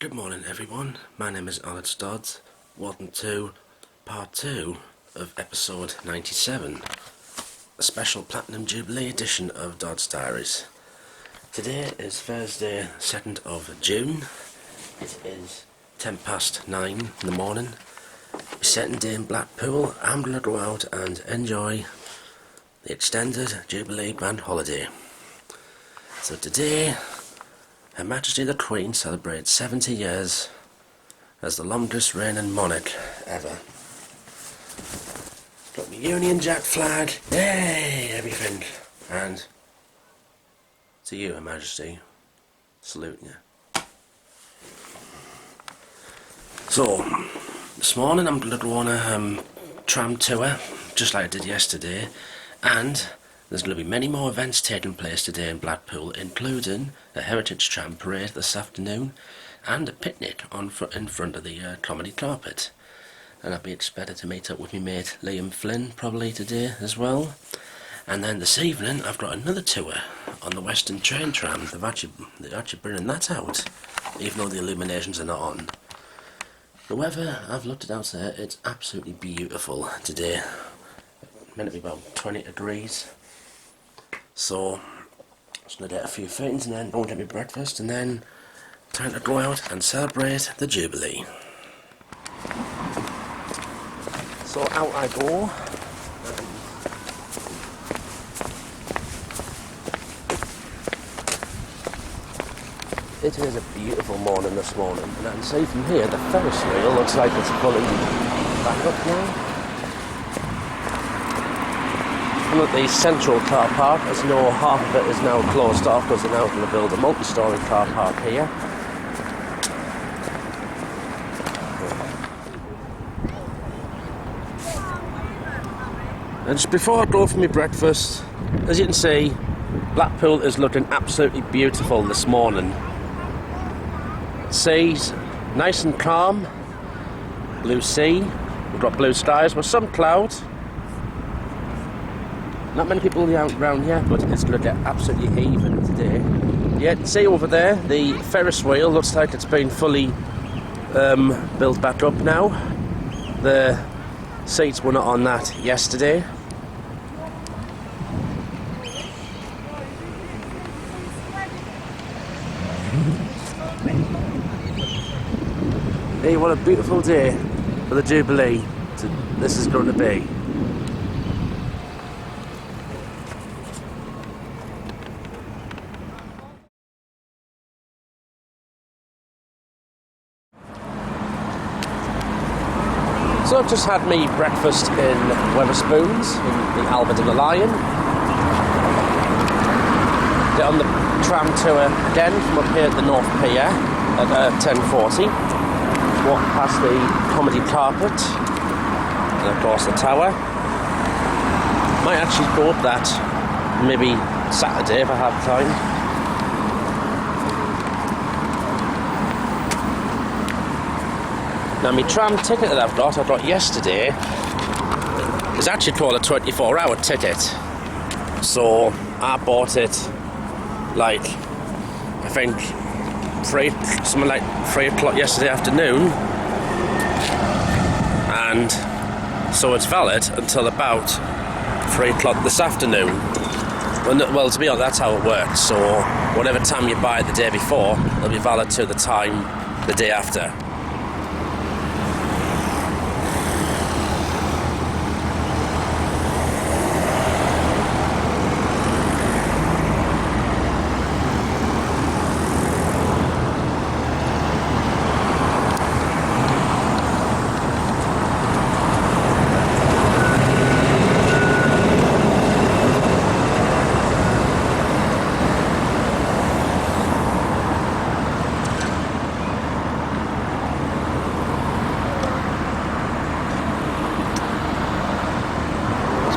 Good morning everyone, my name is Dodds. Welcome to part 2 of episode 97, a special Platinum Jubilee edition of Dodds Diaries. Today is Thursday 2nd of June. It is 9:10 in the morning. It's second day in Blackpool. I'm going to go out and enjoy the extended Jubilee bank holiday. So today, Her Majesty the Queen celebrates 70 years as the longest reigning monarch ever. Got my Union Jack flag, yay, everything. And to you, Her Majesty, saluting you. So, this morning I'm going to go on a tram tour, just like I did yesterday, and there's going to be many more events taking place today in Blackpool, including a heritage tram parade this afternoon and a picnic in front of the comedy carpet. And I'll be expected to meet up with my mate Liam Flynn probably today as well. And then this evening I've got another tour on the Western train tram. They're actually bringing that out, even though the illuminations are not on. However, I've looked it out there, it's absolutely beautiful today. Meant to be about 20 degrees. So, just going to get a few things and then go and get me breakfast and then time to go out and celebrate the Jubilee. So out I go. It is a beautiful morning this morning, and I can see from here the Ferris wheel looks like it's fully back up now. At the central car park, as you know, half of it is now closed off because they're now going to build a multi-storey car park here. And just before I go for my breakfast, as you can see, Blackpool is looking absolutely beautiful this morning. Sea's nice and calm, blue sea, we've got blue skies with some clouds. Not many people around here, but it's going to get absolutely heaving today. Yeah, you can see over there, the Ferris wheel looks like it's been fully built back up now. The seats were not on that yesterday. Hey, what a beautiful day for the Jubilee this is going to be. So I've just had me breakfast in Wetherspoons, in the Albert and the Lion. Get on the tram tour again from up here at the North Pier at 10:40. Walk past the comedy carpet and of course the tower. Might actually go up that maybe Saturday if I have time. Now my tram ticket that I got yesterday is actually called a 24-hour ticket. So I bought it like, I think something like 3 o'clock yesterday afternoon, and so it's valid until about 3 o'clock this afternoon. Well, to be honest, that's how it works. So whatever time you buy it the day before, it'll be valid to the time the day after.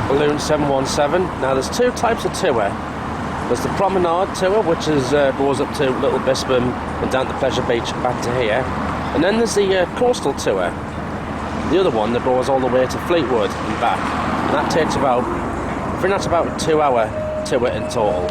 Balloon 717. Now there's two types of tour. There's the promenade tour, which is goes up to Little Bispam and down to Pleasure Beach back to here. And then there's the coastal tour, the other one that goes all the way to Fleetwood and back. And that takes about, I think that's about a 2-hour tour in total.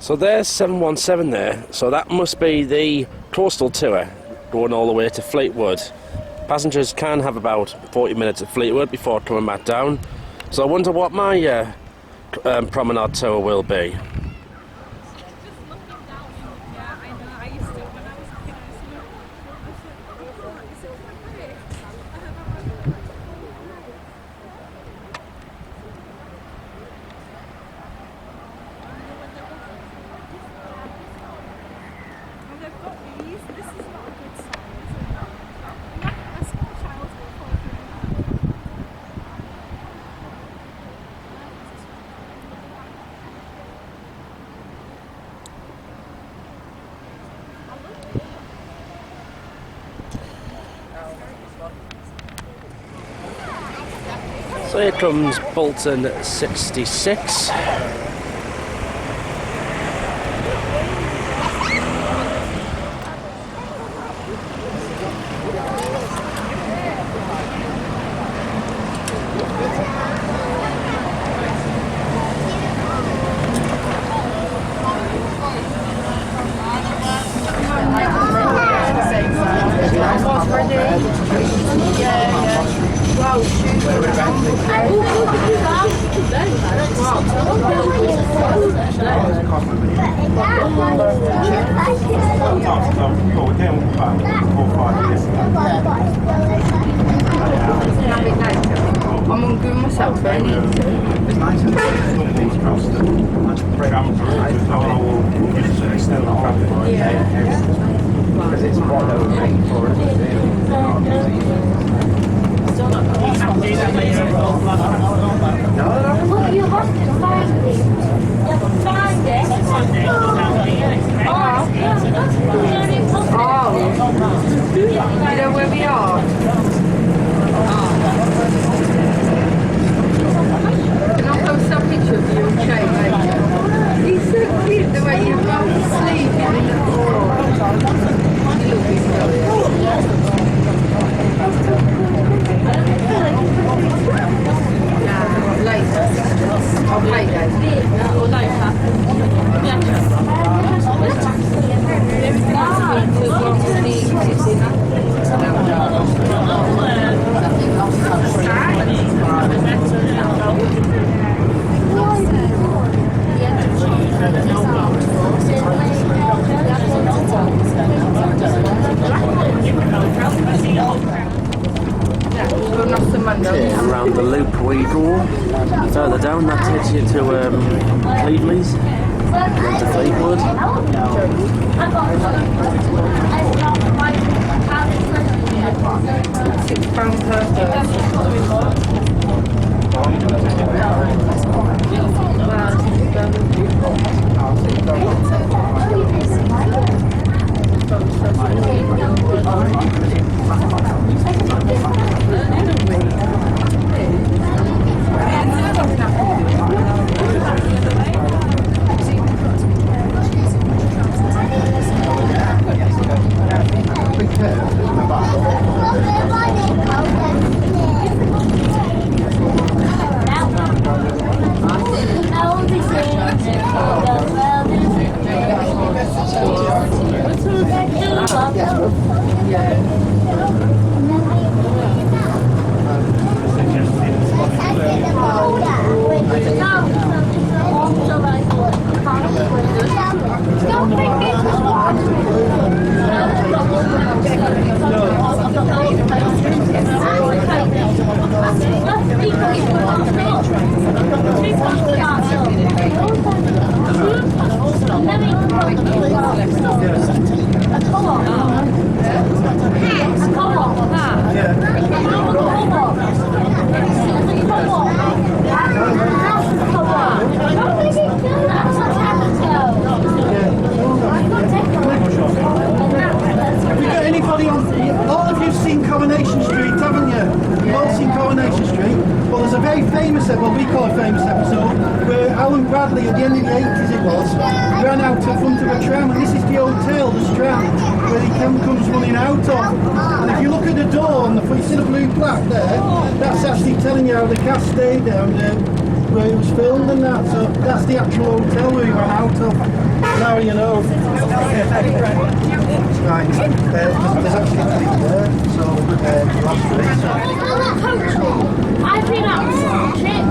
So there's 717 there, so that must be the coastal tour going all the way to Fleetwood. Passengers can have about 40 minutes at Fleetwood before coming back down. So I wonder what my promenade tour will be. So here comes Bolton 66. I'm hungry myself, I need to. It's nice and these across the because it's what they were made for us to do. Look, you must have found it. You find it. Oh, you know where we are? Can I post a picture of you and Shay later? He's so cute the way you roll his sleeve in the floor. You look victorious. Later. I'll play that. Or later. Around the loop we go. Further down, that takes you to Cleveland's, then to Fleetwood. Bradley, at the end of the 80s it was, ran out in front of a tram, and this is the hotel, the Strand, where the tram comes running out of. And if you look at the door on the, you see the blue plaque there, that's actually telling you how the cast stayed down there where it was filmed and that, so that's the actual hotel we ran out of. Now you know. Right, there's actually 3 there, so last week. I've been out on trip.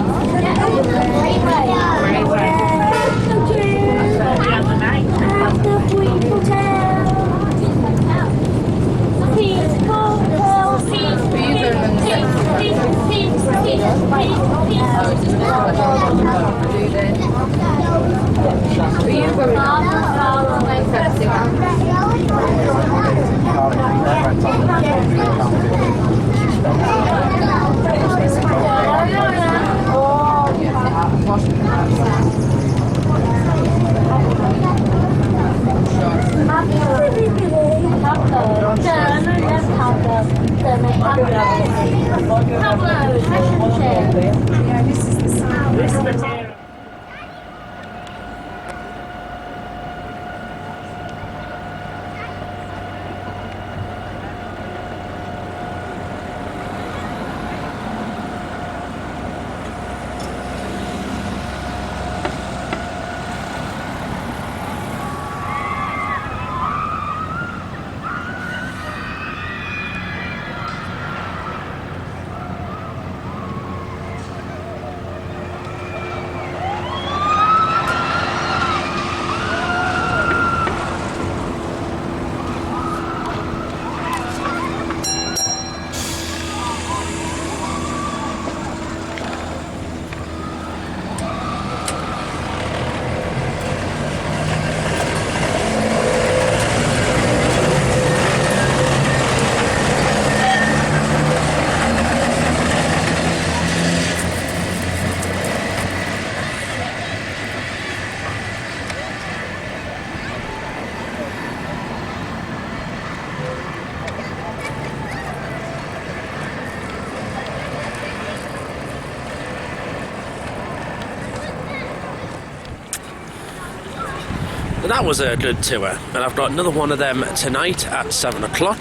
That was a good tour, and I've got another one of them tonight at 7 o'clock.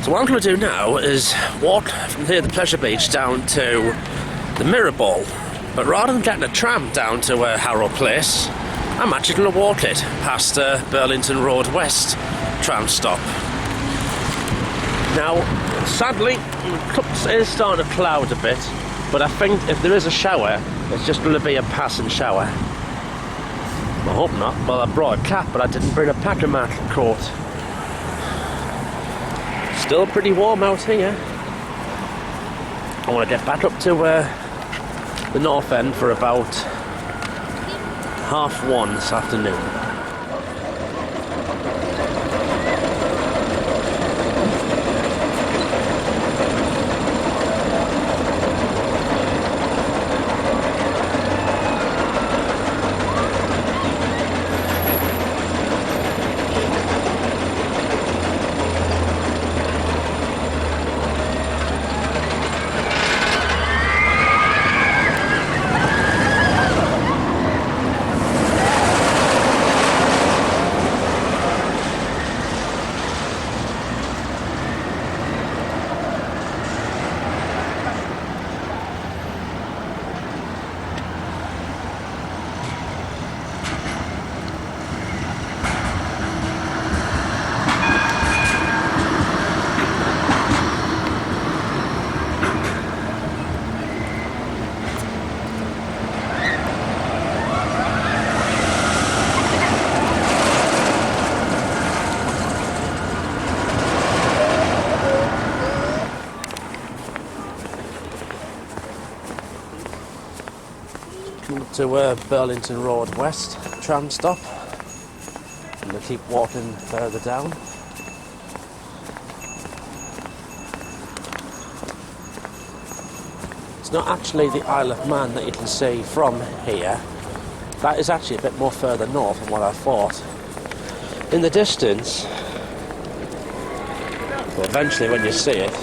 So what I'm going to do now is walk from here, the Pleasure Beach, down to the Mirror Ball. But rather than getting a tram down to Harrow Place, I'm actually going to walk it past Burlington Road West tram stop. Now, sadly, it is starting to cloud a bit, but I think if there is a shower, it's just going to be a passing shower. I hope not. Well, I brought a cap, but I didn't bring a packer mat coat. Still pretty warm out here. I want to get back up to the north end for about 1:30 this afternoon. To Burlington Road West tram stop, and I keep walking further down. It's not actually the Isle of Man that you can see from here. That is actually a bit more further north than what I thought. In the distance, well, eventually when you see it,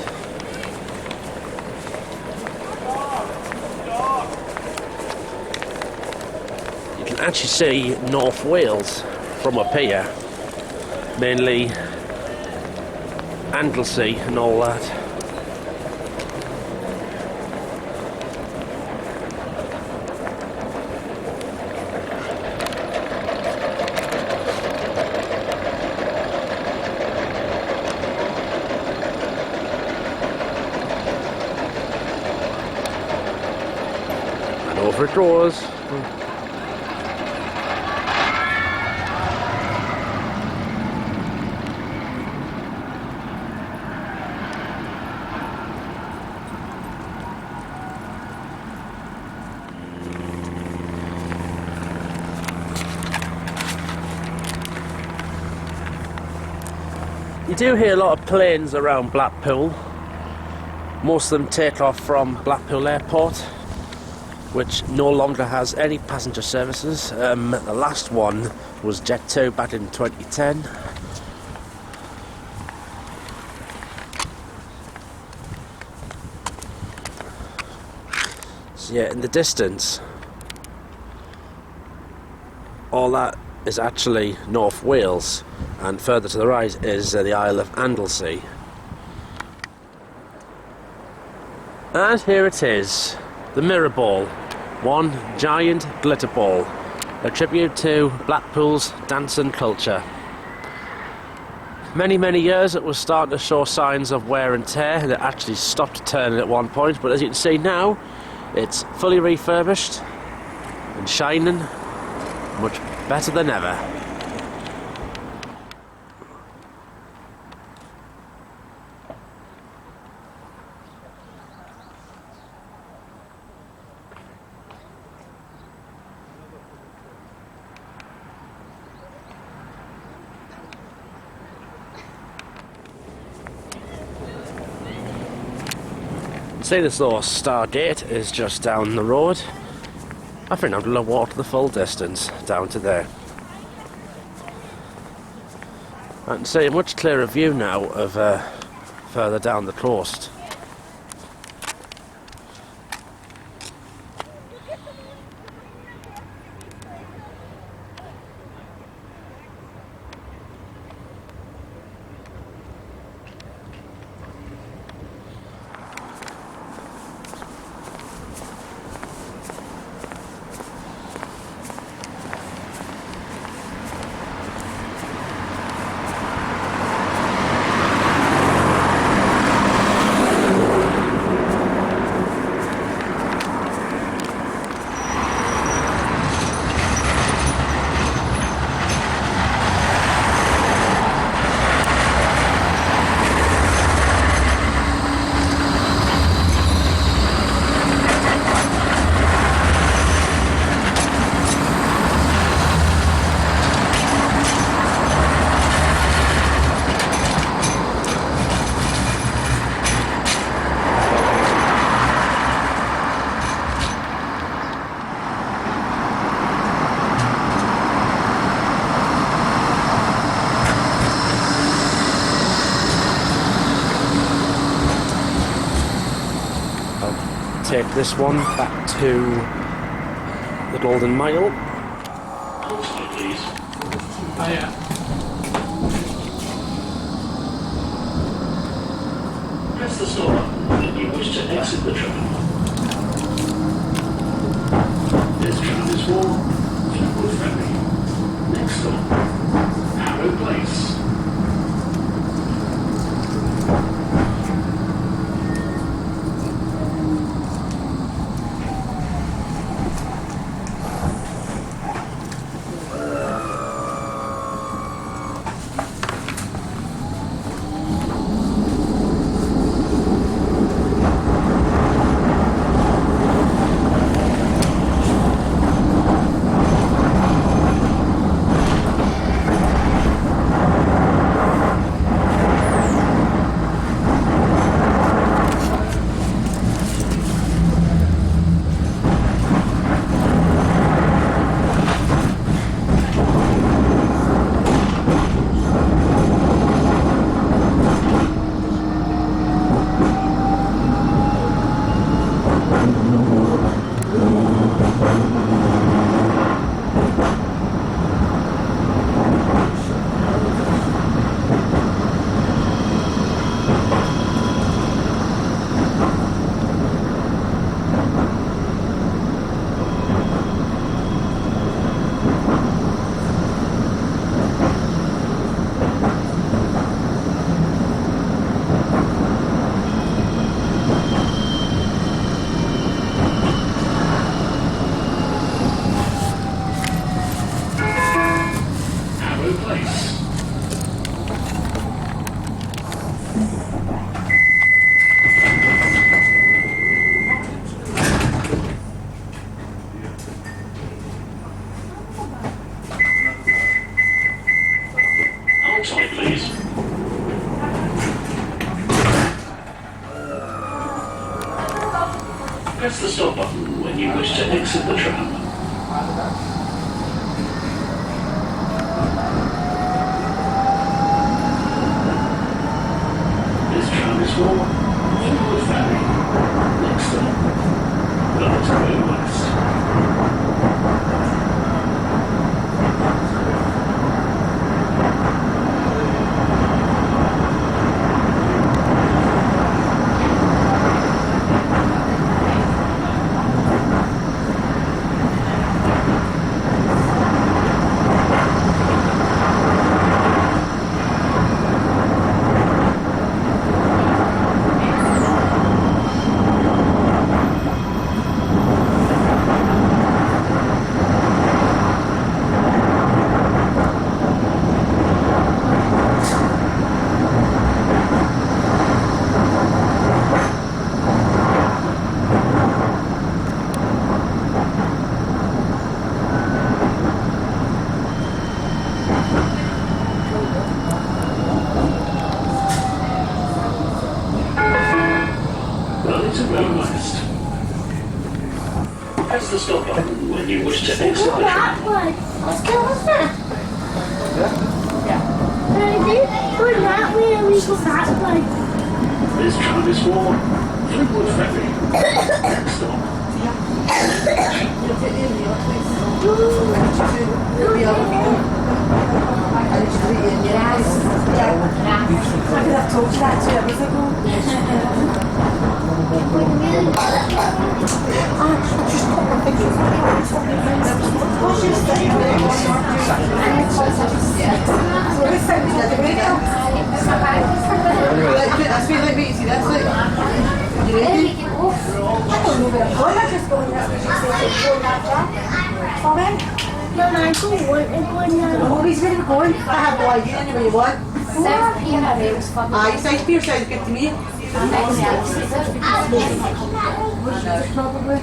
actually see North Wales from up here, mainly Anglesey and all that. over it goes. You do hear a lot of planes around Blackpool. Most of them take off from Blackpool Airport, which no longer has any passenger services. The last one was Jet2 back in 2010. So yeah, in the distance, all that is actually North Wales, and further to the right is the Isle of Anglesey. And here it is, the Mirror Ball, one giant glitter ball, a tribute to Blackpool's dance and culture. Many years it was starting to show signs of wear and tear, and it actually stopped turning at one point, but as you can see now, it's fully refurbished and shining much better than ever. See, this little Stargate is just down the road. I think I'm going to walk the full distance down to there. I can see a much clearer view now of further down the coast. Take this one back to the Golden Mile. Please. Oh, yeah. Press the stop button if you wish to exit the tram. This tram is for Blackpool Ferry. Next stop, Harrow Place. please. Press the stop button when you wish to exit the tram. This tram is for Fleetwood Ferry. Next stop, Dodds going west. Press the stop button when you wish to exit the tram. Backward. Let's go with that. Go that way and we go backward. This tram is for Fleetwood Ferry. Next stop. No, I go now. He's going to go in. I have no idea anyway you want. South Pier was fun. Aye, South Pier sounds good to me. Probably.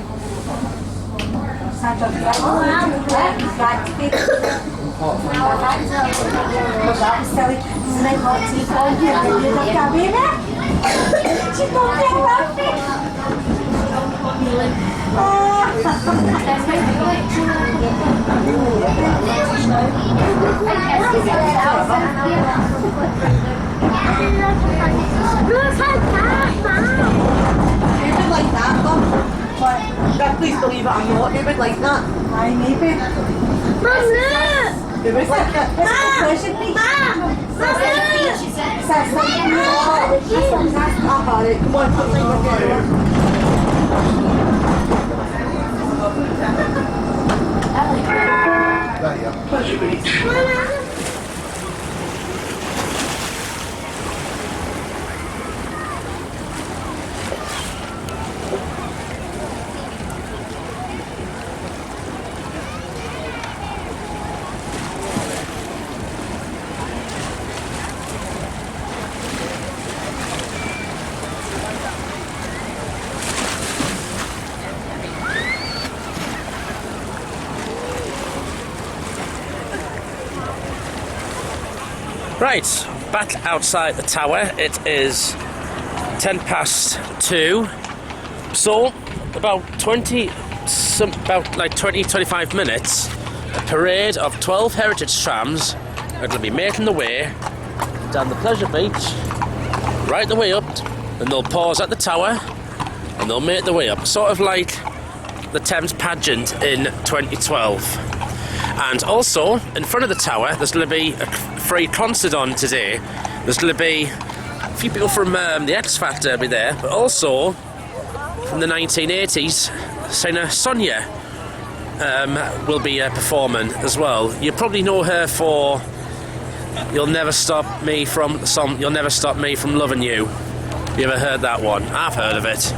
Like that, though. But please believe it or not, who would like that? Aye, maybe. Mum, Who would like that? Come on, put it Pleasure Beach. Right, back outside the tower. It is 2:10. So about 25 minutes, a parade of 12 heritage trams are going to be making the way down the Pleasure Beach, right the way up, and they'll pause at the tower and they'll make the way up, sort of like the Thames pageant in 2012. And also, in front of the tower, there's going to be a free concert on today. There's going to be a few people from the X Factor be there, but also from the 1980s, singer Sonia will be performing as well. You probably know her for "You'll Never Stop Me From" the song "You'll Never Stop Me From Loving You." You ever heard that one? I've heard of it.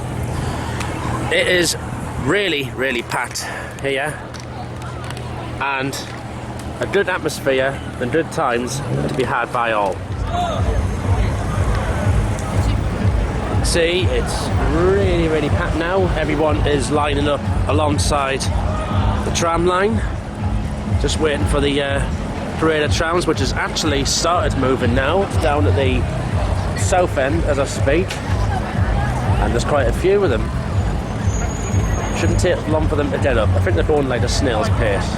It is really, really packed here, and a good atmosphere and good times to be had by all. See, it's really, really packed now. Everyone is lining up alongside the tram line, just waiting for the parade of trams, which has actually started moving now. It's down at the south end as I speak, and there's quite a few of them. Shouldn't take long for them to get up. I think they're going like a snail's pace.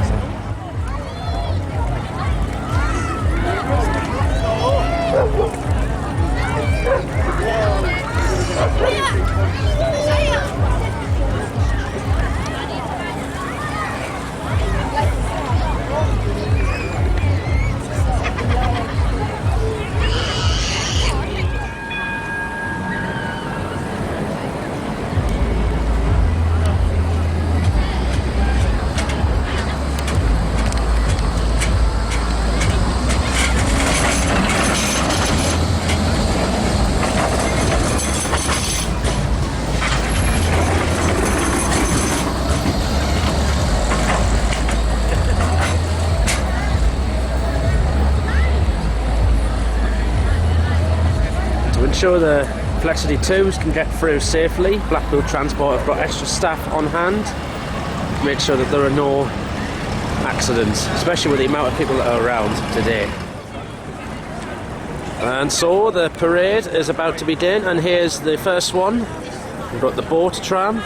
To ensure the Flexity 2s can get through safely, Blackpool Transport have got extra staff on hand to make sure that there are no accidents, especially with the amount of people that are around today. And so the parade is about to begin, and here's the first one. We've got the boat tram.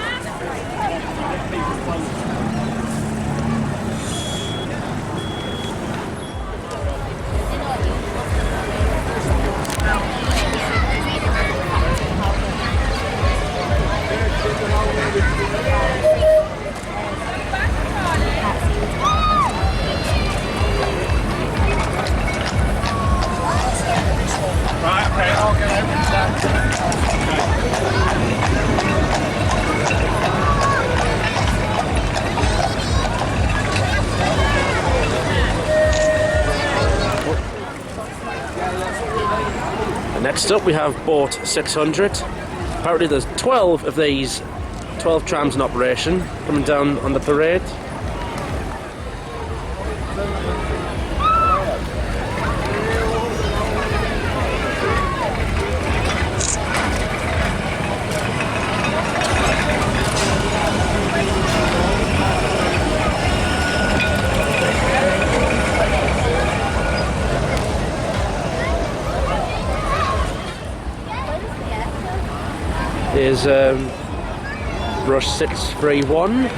Next up we have boat 600. Apparently there's 12 of these, 12 trams in operation coming down on the parade. Is brush 631.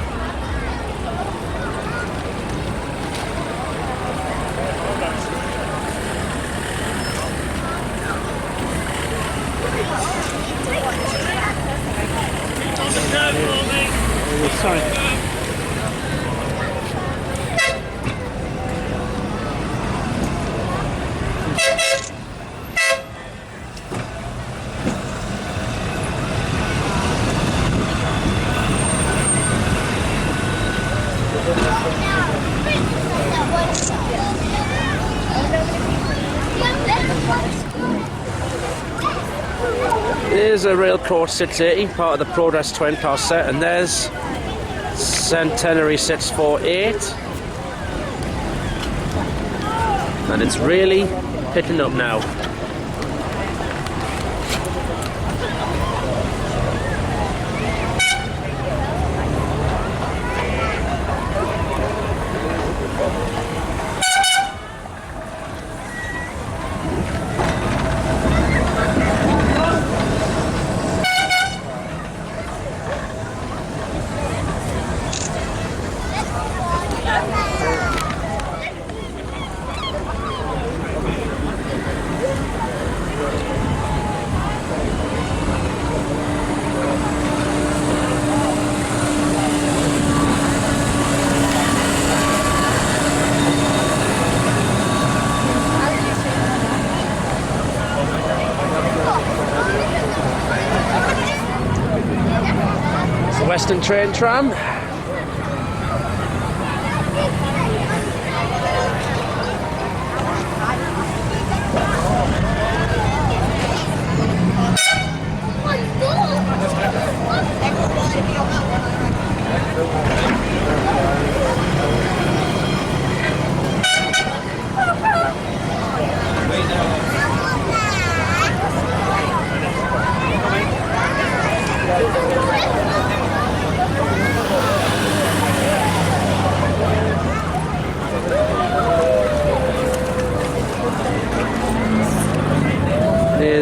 There's a rail coach 680, part of the Progress 20 car set, and there's Centenary 648. And it's really picking up now. Western Train Tram.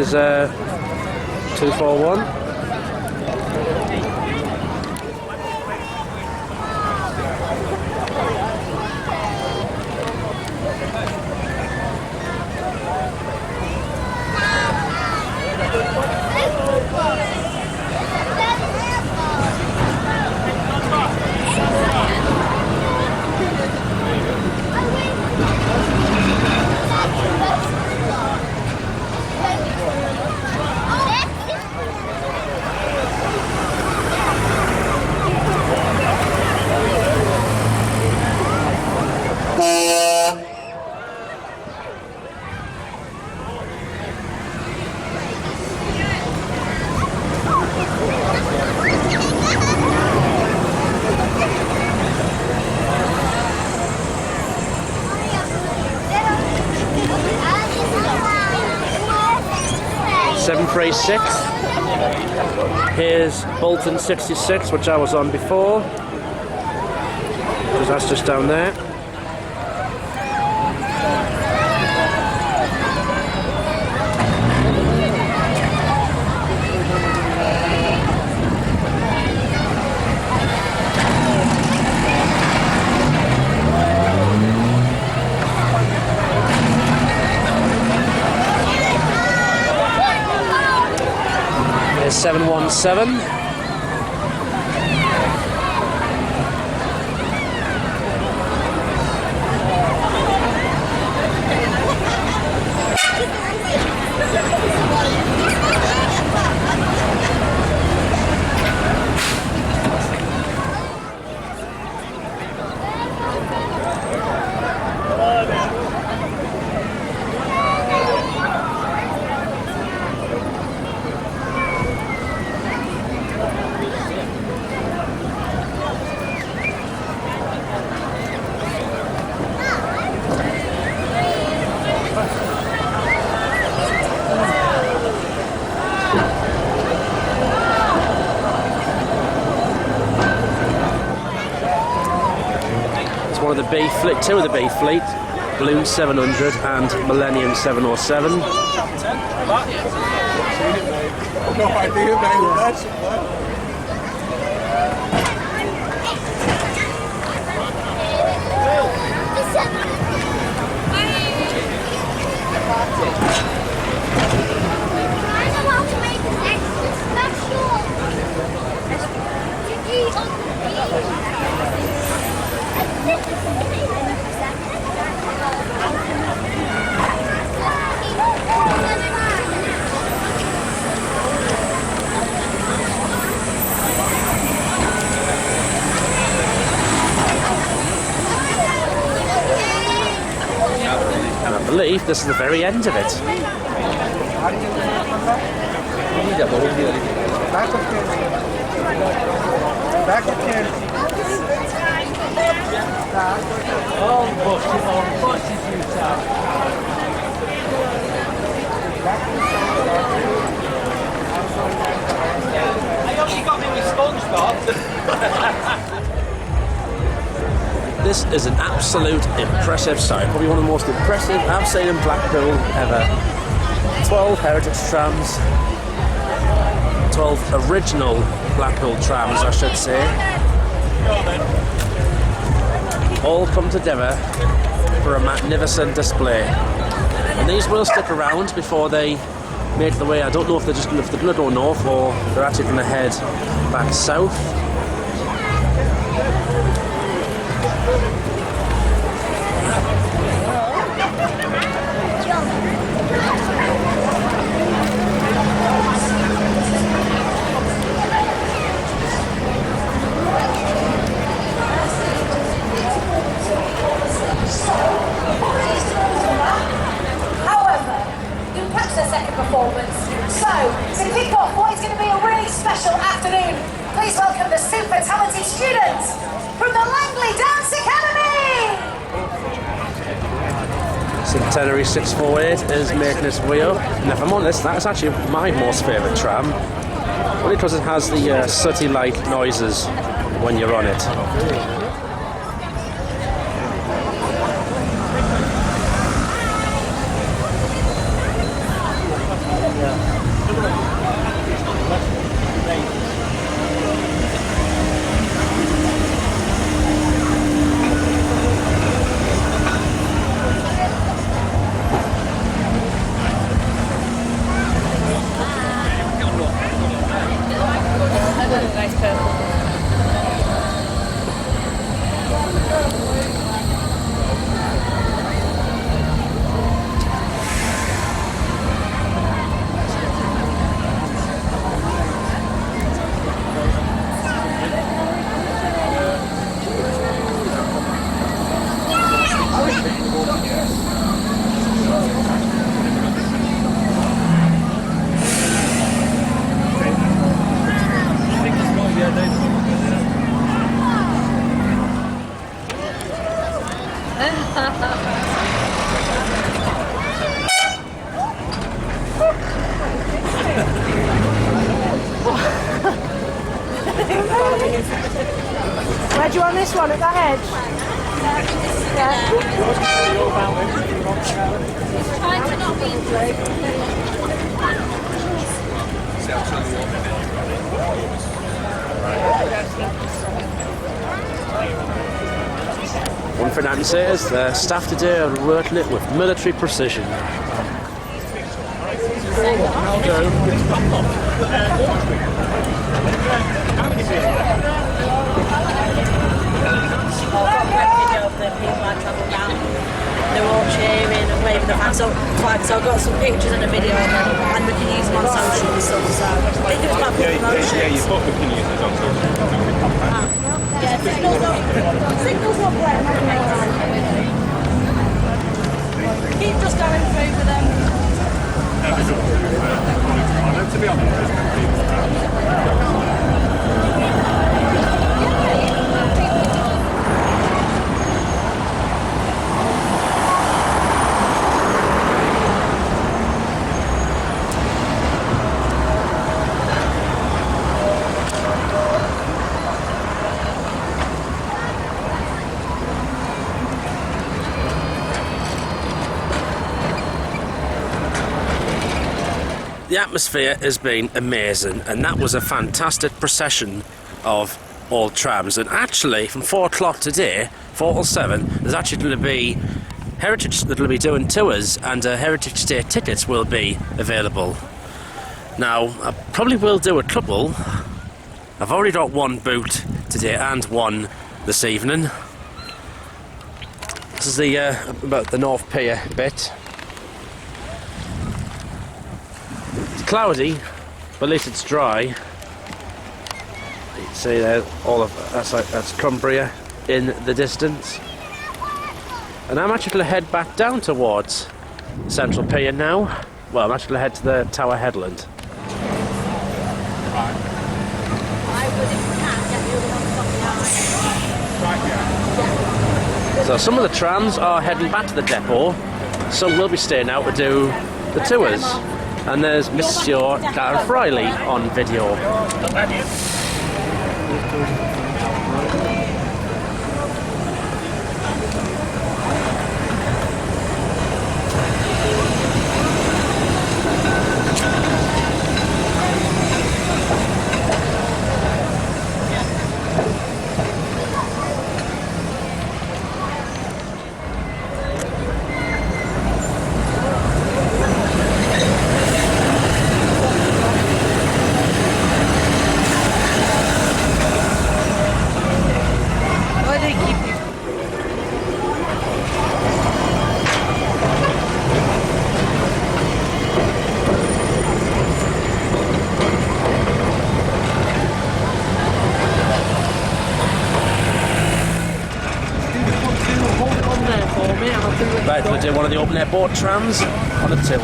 Here's 241. Here's Bolton 66, which I was on before, because that's just down there. Here's 717. One of the B fleet, two of the B fleet, Balloon 700 and Millennium 707. No idea, mate. I believe this is the very end of it. This is an absolute impressive sight. Probably one of the most impressive I've seen in Blackpool ever. 12 heritage trams. 12 original Blackpool trams, I should say. All come together for a magnificent display. And these will stick around before they make their way. I don't know if they're going to go north or they're actually going to head back south. Please welcome the super talented students from the Langley Dance Academy! Centenary 648 is making its way up. And if I'm honest, that's actually my most favourite tram. Only because it has the sooty light noises when you're on it. do you want this one at that edge? Yeah. Trying to not be One thing I can say is the staff today are working it with military precision. They're all cheering and waving the flags. So I've got some pictures and a video of them, and we can use them on social and stuff. So I think it's about promotions. Yeah, you both can use it on social. Yeah, signals not black. Keep just going through with them. To be honest, The atmosphere has been amazing, and that was a fantastic procession of old trams. And actually, from 4 o'clock today, 4 till 7, there's actually going to be Heritage that will be doing tours, and Heritage Day tickets will be available. Now, I probably will do a couple. I've already got one booked today and one this evening. This is the about the North Pier bit. It's cloudy, but at least it's dry. You can see there all of that's Cumbria in the distance. And I'm actually going to head back down towards Central Pier now. Well, I'm actually going to head to the Tower Headland. So some of the trams are heading back to the depot, some will be staying out to do the tours. And there's Monsieur Gareth Riley on video. Right, we'll do one of the open air boat trams on a tour.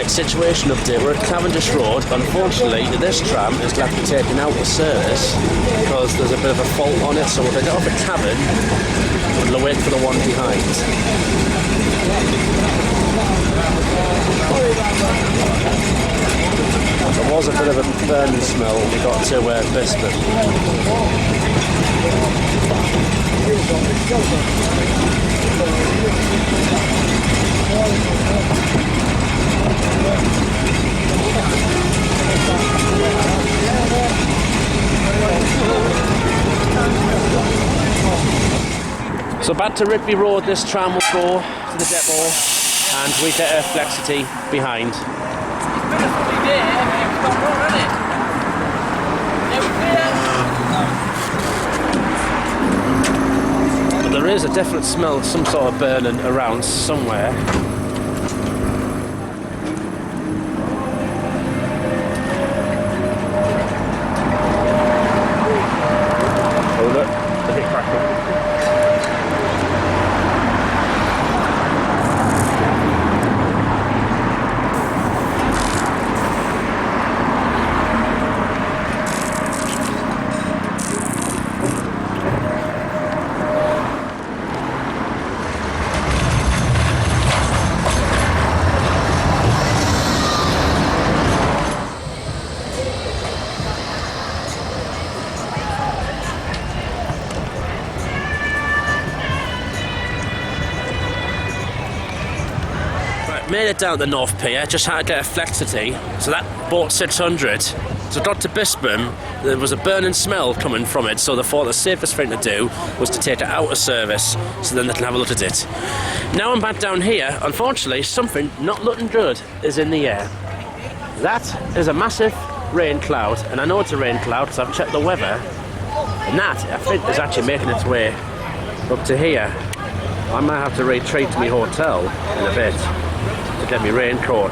Right, situation update. We're at Cavendish Road. Unfortunately, this tram is going to have to be taken out of service because there's a bit of a fault on it. So we're going to get off at Cavan, we'll wait for the one behind. There was a bit of a burning smell when we got to Bisbee. So back to Rigby Road, this tram will go to the depot and we get a Flexity behind. But there is a definite smell of some sort of burning around somewhere. Oh look, a bit crackling. Made it down the North Pier, just had to get a Flexity, so that bought 600. So got to Bisbee, there was a burning smell coming from it, so they thought the safest thing to do was to take it out of service, so then they can have a look at it. Now I'm back down here, unfortunately something not looking good is in the air. That is a massive rain cloud, and I know it's a rain cloud because I've checked the weather, and that, I think, is actually making its way up to here. I might have to retreat to my hotel in a bit to get my raincoat.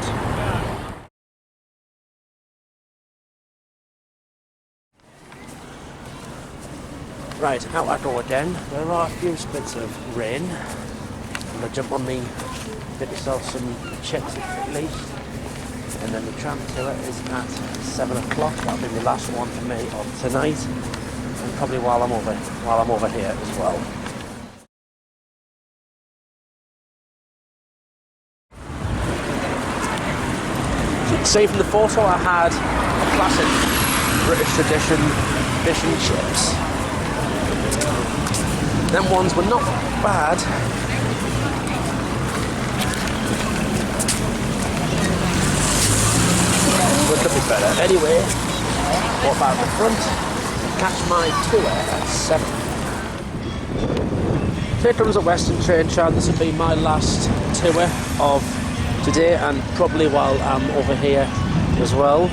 Right, out I go again. There are a few splits of rain. I'm going to jump on me, get myself some chips at least. And then the tram tour is at 7 o'clock. That'll be the last one for me of tonight. And probably while I'm over here as well. See, from the photo I had a classic British tradition fish and chips. Them ones were not bad. But could be better. Anyway, what about the front? Catch my tour at 7. Here comes a Western train tram. This will be my last tour of today and probably while I'm over here as well.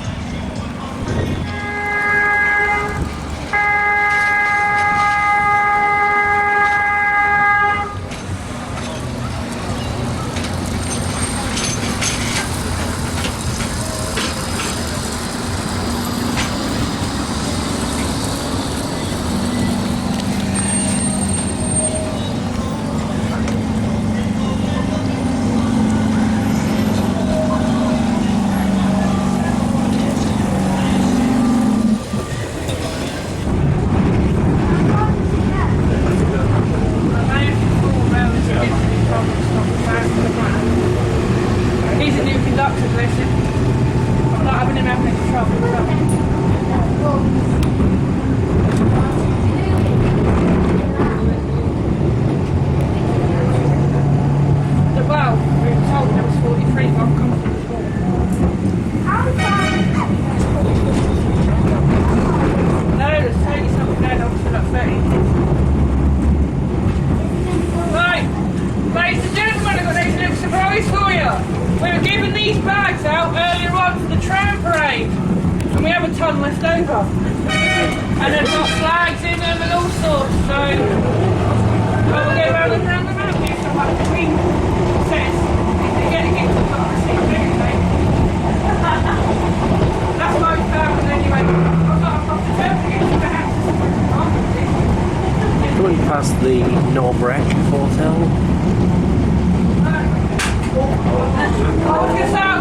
Past the Norbreck Hotel.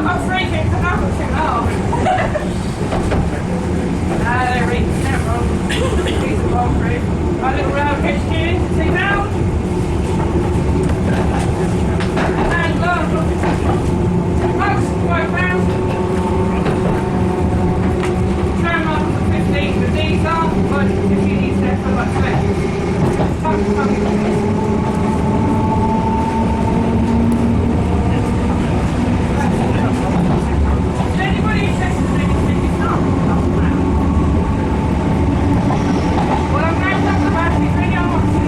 I'm freaking Well, I'm going to have the battery. Bring it on.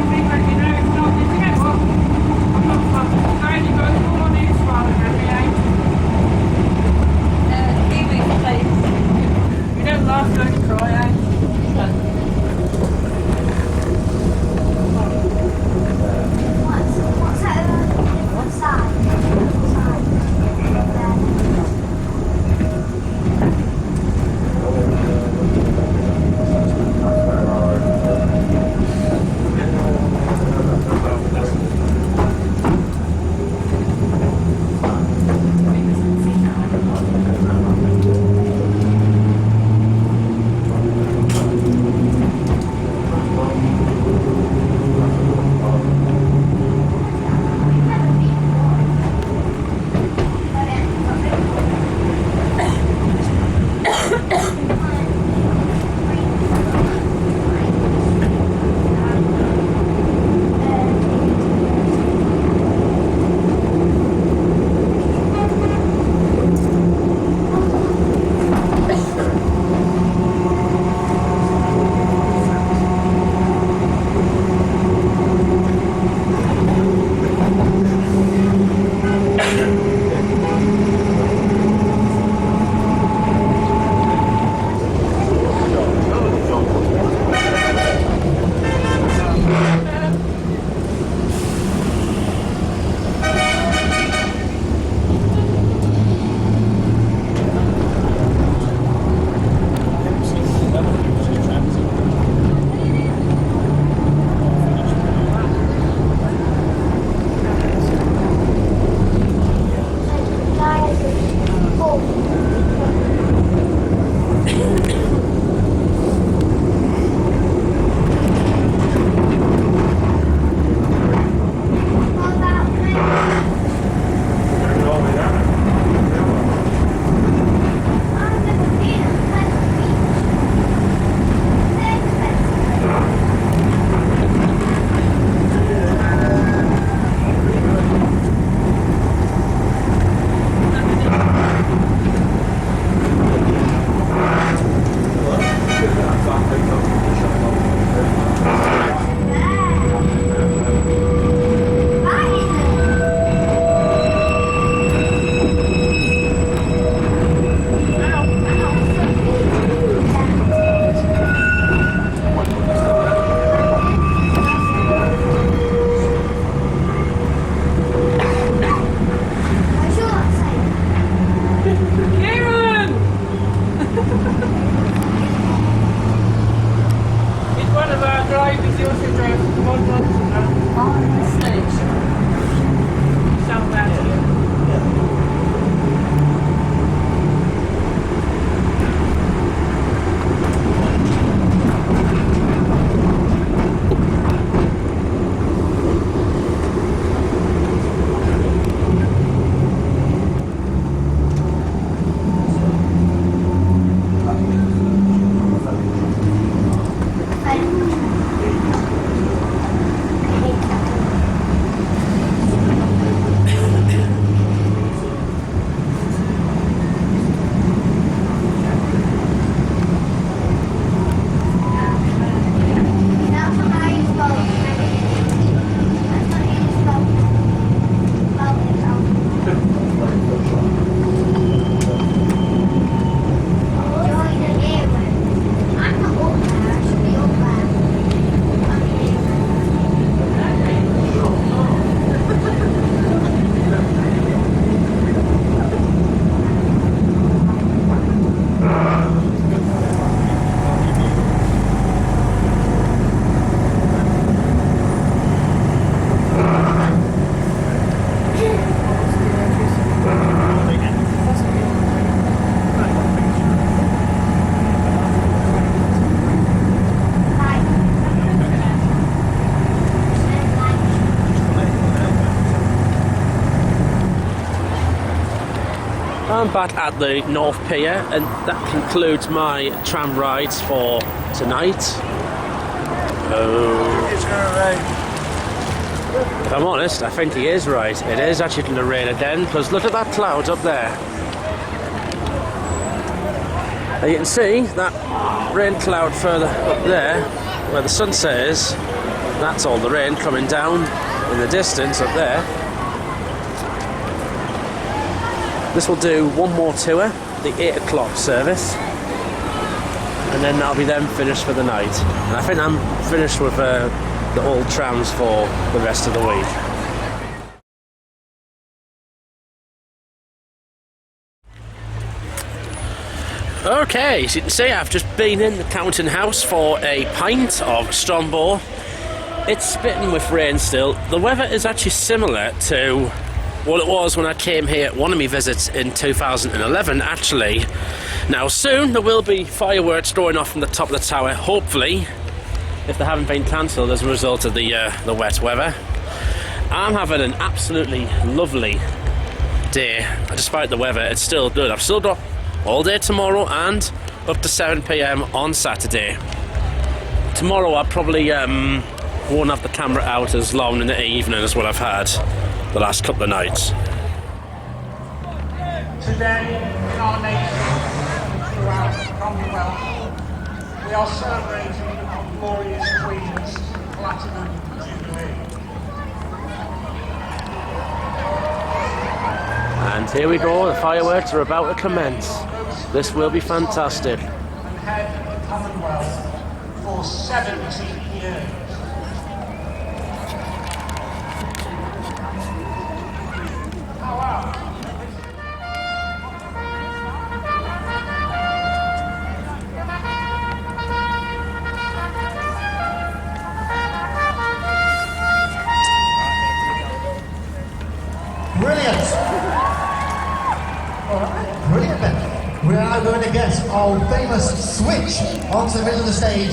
I'm back at the North Pier, and that concludes my tram rides for tonight. It's going to rain. If I'm honest, I think he is right. It is actually going to rain again, because look at that cloud up there. And you can see that rain cloud further up there, where the sunset is. That's all the rain coming down in the distance up there. This will do one more tour, the 8 o'clock service, and then that'll be them finished for the night. And I think I'm finished with the old trams for the rest of the week. Okay, as you can see, I've just been in the counting house for a pint of Strongbow. It's spitting with rain still. The weather is actually similar to what it was when I came here at one of my visits in 2011, actually. Now, soon there will be fireworks going off from the top of the tower, hopefully, if they haven't been cancelled as a result of the wet weather. I'm having an absolutely lovely day. Despite the weather, it's still good. I've still got all day tomorrow and up to 7 PM on Saturday. Tomorrow I probably won't have the camera out as long in the evening as what I've had the last couple of nights. Today, in our nation, throughout the Commonwealth, we are celebrating our glorious Queens Platinum Jubilee. And here we go, the fireworks are about to commence. This will be fantastic. And head of the Commonwealth for 70 years. Brilliant! Alright, brilliant then. We're now going to get our famous switch onto the middle of the stage.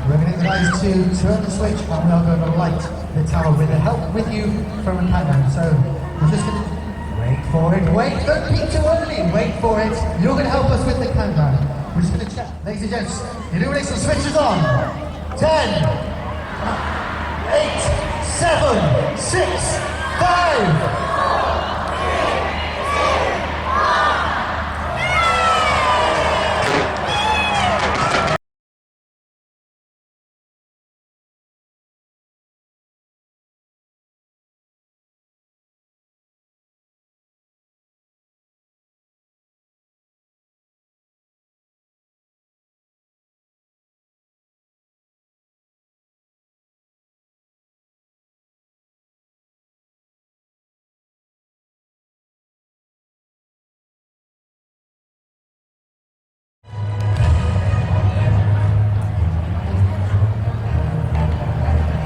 We're going to get the guys to turn the switch and we are going to light the tower with the help with you from a countdown. So we're just going to wait for it. Wait, don't peek too early. Wait for it. You're going to help us with the countdown. We're just going to check. Ladies and gents, illumination switches on. 10, 8, 7, 6, 5.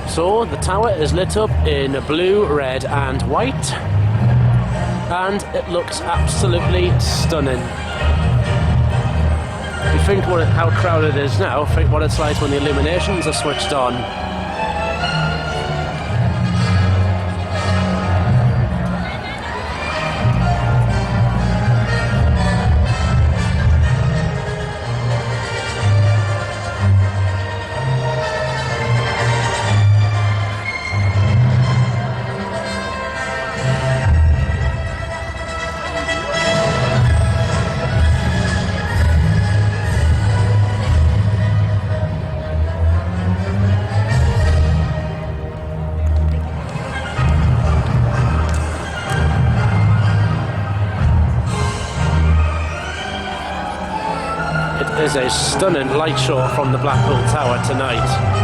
So the tower is lit up in blue, red and white, and it looks absolutely stunning. If you think how crowded it is now, think what it's like when the illuminations are switched on. Is a stunning light show from the Blackpool Tower tonight.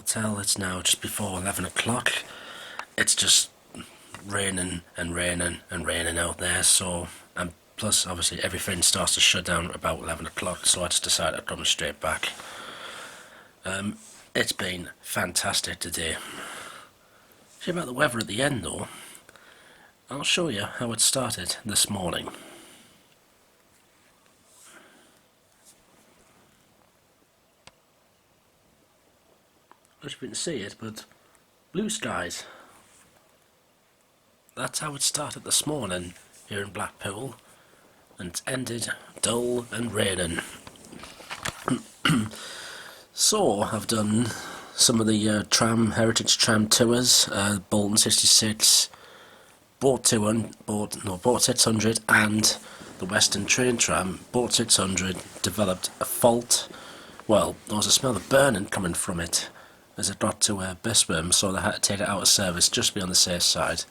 hotel. It's now just before 11 o'clock. It's just raining and raining and raining out there, so, and plus obviously everything starts to shut down about 11 o'clock, so I just decided to come straight back. It's been fantastic today. See about the weather at the end though, I'll show you how it started this morning. I don't know if you can see it, but blue skies. That's how it started this morning here in Blackpool, and it's ended dull and raining. So I've done some of the heritage tram tours, Bolton 66, Boat 600 and the Western train tram. Boat 600 developed a fault. Well, there was a smell of burning coming from it as it got to Bispham, so they had to take it out of service just to be on the safe side.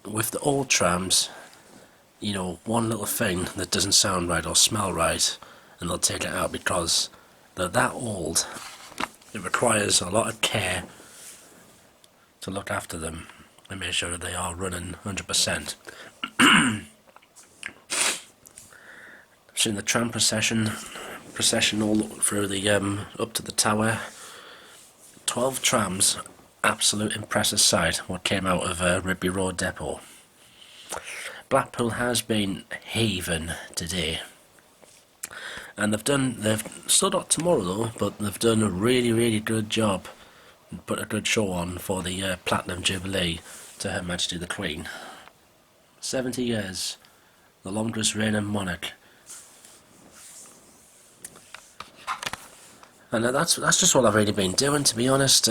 With the old trams, you know, one little thing that doesn't sound right or smell right, and they'll take it out because they're that old. It requires a lot of care to look after them and make sure that they are running 100%. I've seen the tram procession all through the up to the tower. 12 trams. Absolute impressive sight what came out of Rigby Road Depot. Blackpool has been heaving today, and they've still got tomorrow though, but they've done a really good job and put a good show on for the Platinum Jubilee to Her Majesty the Queen. 70 years, the longest reigning monarch. And that's just what I've really been doing, to be honest.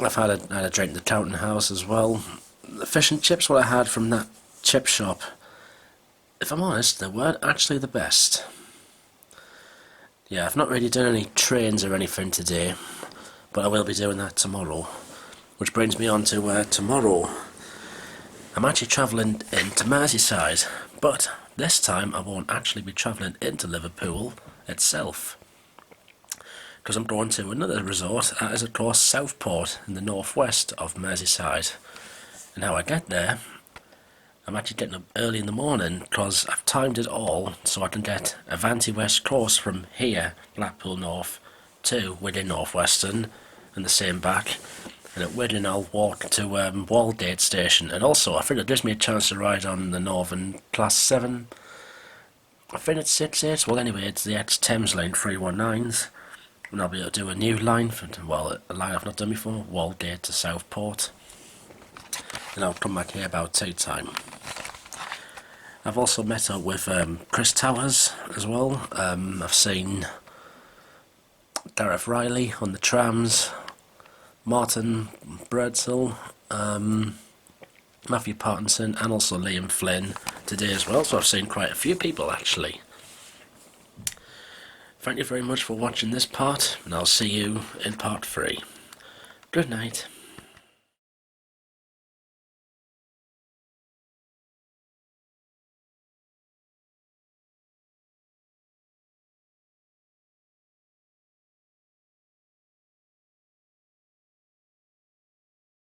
I've had a drink at the Counting House as well. The fish and chips what I had from that chip shop, if I'm honest, they weren't actually the best. Yeah, I've not really done any trains or anything today, but I will be doing that tomorrow. Which brings me on to tomorrow. I'm actually travelling into Merseyside, but this time I won't actually be travelling into Liverpool itself, because I'm going to another resort that is of course Southport in the northwest of Merseyside. And how I get there, I'm actually getting up early in the morning because I've timed it all so I can get a Avanti West course from here, Blackpool North, to Wigan North Western and the same back. And at Wigan I'll walk to Walgate Station, and also I think it gives me a chance to ride on the Northern Class 7. I think it's 6-8, well anyway it's the ex-Thames Line 319s. And I'll be able to do a new line, a line I've not done before, Walgate to Southport. And I'll come back here about tea time. I've also met up with Chris Towers as well. I've seen Gareth Riley on the trams, Martin Birdsall, Matthew Parkinson, and also Liam Flynn today as well. So I've seen quite a few people actually. Thank you very much for watching this part, and I'll see you in part 3. Good night.